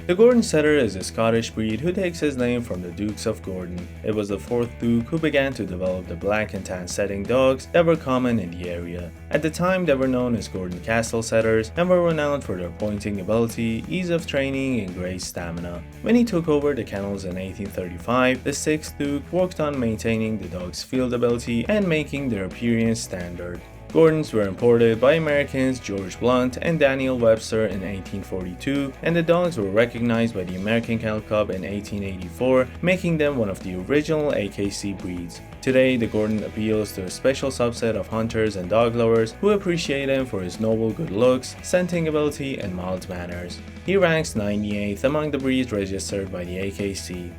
The Gordon Setter is a Scottish breed who takes his name from the Dukes of Gordon. It was the 4th Duke who began to develop the black and tan setting dogs that were common in the area. At the time, they were known as Gordon Castle Setters and were renowned for their pointing ability, ease of training, and great stamina. When he took over the kennels in 1835, the 6th Duke worked on maintaining the dog's field ability and making their appearance standard. Gordons were imported by Americans George Blunt and Daniel Webster in 1842, and the dogs were recognized by the American Kennel Club in 1884, making them one of the original AKC breeds. Today, the Gordon appeals to a special subset of hunters and dog lovers who appreciate him for his noble good looks, scenting ability, and mild manners. He ranks 98th among the breeds registered by the AKC.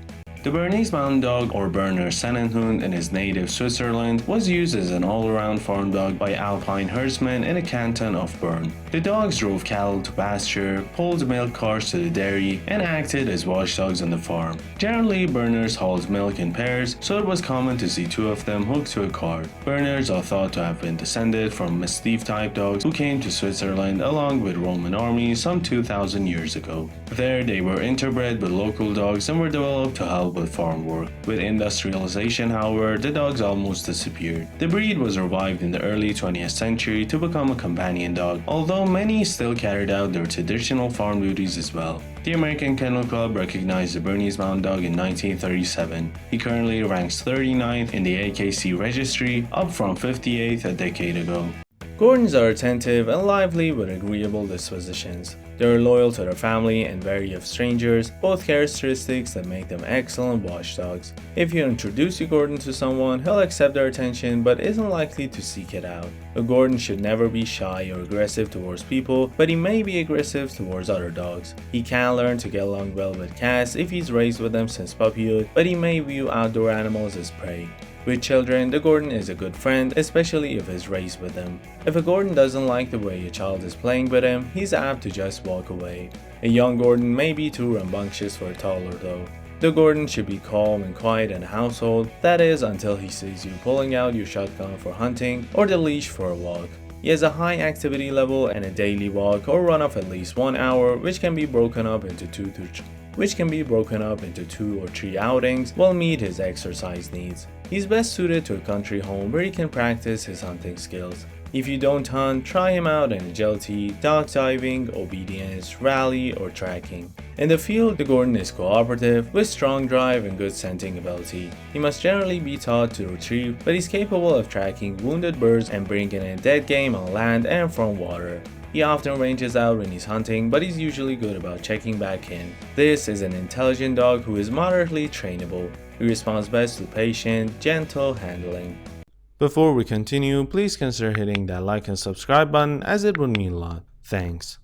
The Bernese Mountain Dog, or Berner Sennenhund in his native Switzerland, was used as an all-around farm dog by Alpine herdsmen in the canton of Bern. The dogs drove cattle to pasture, pulled milk carts to the dairy, and acted as watchdogs on the farm. Generally, Berners hauled milk in pairs, so it was common to see 2 of them hooked to a cart. Berners are thought to have been descended from Mastiff-type dogs who came to Switzerland along with Roman armies some 2,000 years ago. There, they were interbred with local dogs and were developed to help with farm work. With industrialization, however, the dogs almost disappeared. The breed was revived in the early 20th century to become a companion dog, although many still carried out their traditional farm duties as well. The American Kennel Club recognized the Bernese Mountain Dog in 1937. He currently ranks 39th in the AKC registry, up from 58th a decade ago. Gordons are attentive and lively with agreeable dispositions. They are loyal to their family and wary of strangers, both characteristics that make them excellent watchdogs. If you introduce your Gordon to someone, he'll accept their attention but isn't likely to seek it out. A Gordon should never be shy or aggressive towards people, but he may be aggressive towards other dogs. He can learn to get along well with cats if he's raised with them since puppyhood, but he may view outdoor animals as prey. With children, the Gordon is a good friend, especially if he's raised with them. If a Gordon doesn't like the way a child is playing with him, he's apt to just walk away. A young Gordon may be too rambunctious for a toddler though. The Gordon should be calm and quiet in the household, that is until he sees you pulling out your shotgun for hunting or the leash for a walk. He has a high activity level and a daily walk or run of at least 1 hour, which can be broken up into 2 or 3 outings will meet his exercise needs. He's best suited to a country home where he can practice his hunting skills. If you don't hunt, try him out in agility, dog diving, obedience, rally, or tracking. In the field, the Gordon is cooperative, with strong drive and good scenting ability. He must generally be taught to retrieve, but he's capable of tracking wounded birds and bringing in dead game on land and from water. He often ranges out when he's hunting, but he's usually good about checking back in. This is an intelligent dog who is moderately trainable. He responds best to patient, gentle handling. Before we continue, please consider hitting that like and subscribe button as it would mean a lot. Thanks.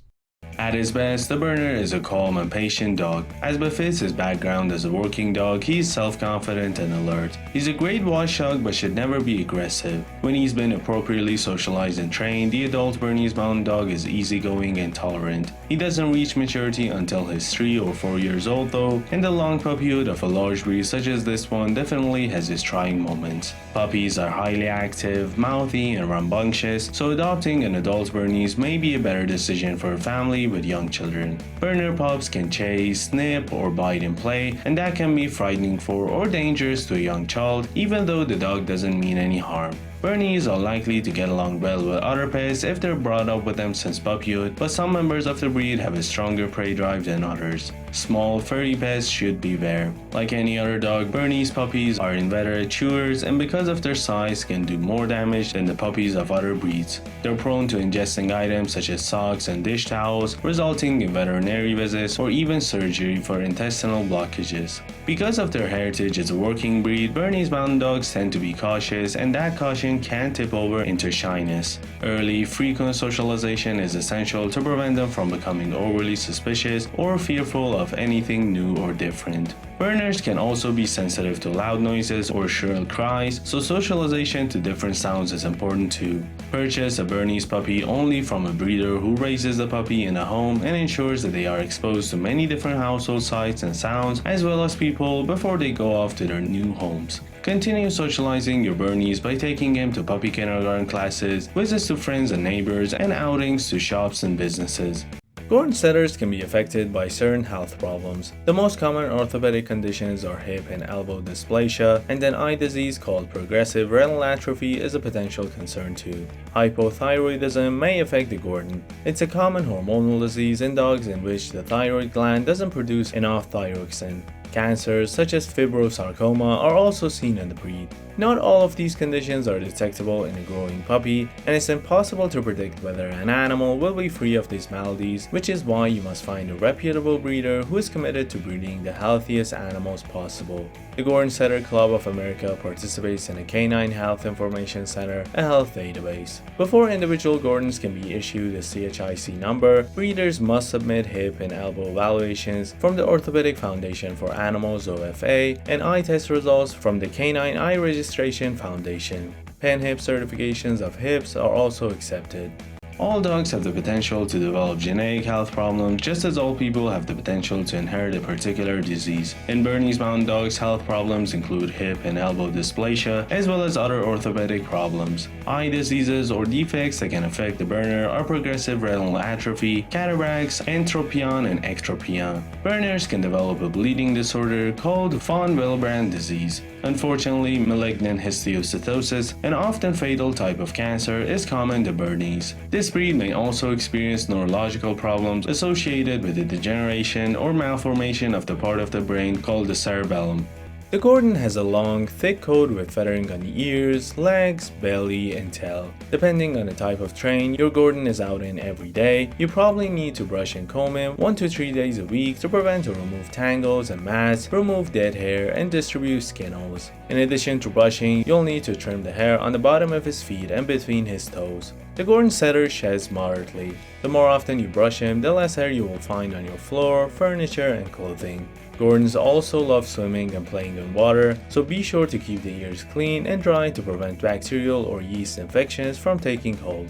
At his best, the Berner is a calm and patient dog. As befits his background as a working dog, he is self-confident and alert. He's a great watchdog but should never be aggressive. When he's been appropriately socialized and trained, the adult Bernese Mountain Dog is easygoing and tolerant. He doesn't reach maturity until he's 3 or 4 years old though, and the long puppyhood of a large breed such as this one definitely has its trying moments. Puppies are highly active, mouthy, and rambunctious, so adopting an adult Bernese may be a better decision for a family with young children. Berner pups can chase, snip, or bite in play, and that can be frightening for or dangerous to a young child, even though the dog doesn't mean any harm. Bernese are likely to get along well with other pets if they're brought up with them since puppyhood, but some members of the breed have a stronger prey drive than others. Small, furry pets should beware. Like any other dog, Bernese puppies are inveterate chewers and because of their size can do more damage than the puppies of other breeds. They're prone to ingesting items such as socks and dish towels, resulting in veterinary visits or even surgery for intestinal blockages. Because of their heritage as a working breed, Bernese Mountain Dogs tend to be cautious, and that caution can tip over into shyness. Early, frequent socialization is essential to prevent them from becoming overly suspicious or fearful of anything new or different. Berners can also be sensitive to loud noises or shrill cries, so socialization to different sounds is important too. Purchase a Bernese puppy only from a breeder who raises the puppy in a home and ensures that they are exposed to many different household sights and sounds as well as people before they go off to their new homes. Continue socializing your Bernese by taking him to puppy kindergarten classes, visits to friends and neighbors, and outings to shops and businesses. Gordon setters can be affected by certain health problems. The most common orthopedic conditions are hip and elbow dysplasia, and an eye disease called progressive retinal atrophy is a potential concern too. Hypothyroidism may affect the Gordon. It's a common hormonal disease in dogs in which the thyroid gland doesn't produce enough thyroxine. Cancers such as fibrosarcoma are also seen in the breed. Not all of these conditions are detectable in a growing puppy, and it's impossible to predict whether an animal will be free of these maladies, which is why you must find a reputable breeder who is committed to breeding the healthiest animals possible. The Gordon Setter Club of America participates in a Canine Health Information Center, a health database. Before individual Gordons can be issued a CHIC number, breeders must submit hip and elbow evaluations from the Orthopedic Foundation for Animals OFA and eye test results from the Canine Eye Registration Foundation. Pen hip certifications of hips are also accepted. All dogs have the potential to develop genetic health problems just as all people have the potential to inherit a particular disease. In Bernese Mountain Dogs, health problems include hip and elbow dysplasia as well as other orthopedic problems. Eye diseases or defects that can affect the Berner are progressive retinal atrophy, cataracts, entropion, and ectropion. Berners can develop a bleeding disorder called von Willebrand disease. Unfortunately, malignant histiocytosis, an often fatal type of cancer, is common to Bernese. This breed may also experience neurological problems associated with the degeneration or malformation of the part of the brain called the cerebellum. The Gordon has a long, thick coat with feathering on the ears, legs, belly, and tail. Depending on the type of train your Gordon is out in every day, you probably need to brush and comb him 1 to 3 days a week to prevent or remove tangles and mats, remove dead hair, and distribute skin holes. In addition to brushing, you'll need to trim the hair on the bottom of his feet and between his toes. The Gordon Setter sheds moderately. The more often you brush him, the less hair you will find on your floor, furniture, and clothing. Gordons also love swimming and playing in water, so be sure to keep the ears clean and dry to prevent bacterial or yeast infections from taking hold.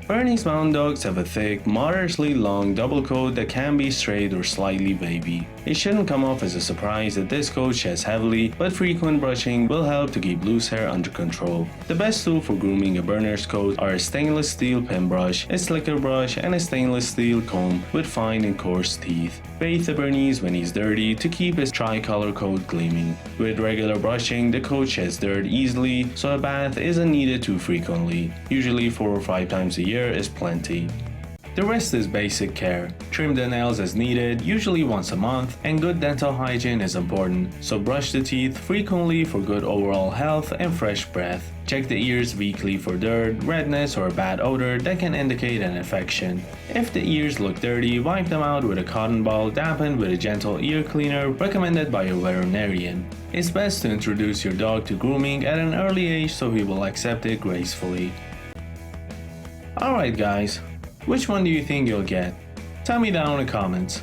Bernese Mountain Dogs have a thick, moderately long double coat that can be straight or slightly wavy. It shouldn't come off as a surprise that this coat sheds heavily, but frequent brushing will help to keep loose hair under control. The best tool for grooming a Berner's coat are a stainless steel pen brush, a slicker brush, and a stainless steel comb with fine and coarse teeth. Bathe the Bernese when he's dirty to keep his tricolor coat gleaming. With regular brushing, the coat sheds dirt easily, so a bath isn't needed too frequently. Usually 4 or 5 times a year is plenty. The rest is basic care. Trim the nails as needed, usually once a month, and good dental hygiene is important, so brush the teeth frequently for good overall health and fresh breath. Check the ears weekly for dirt, redness, or a bad odor that can indicate an infection. If the ears look dirty, wipe them out with a cotton ball dampened with a gentle ear cleaner recommended by your veterinarian. It's best to introduce your dog to grooming at an early age so he will accept it gracefully. Alright guys, which one do you think you'll get? Tell me down in the comments.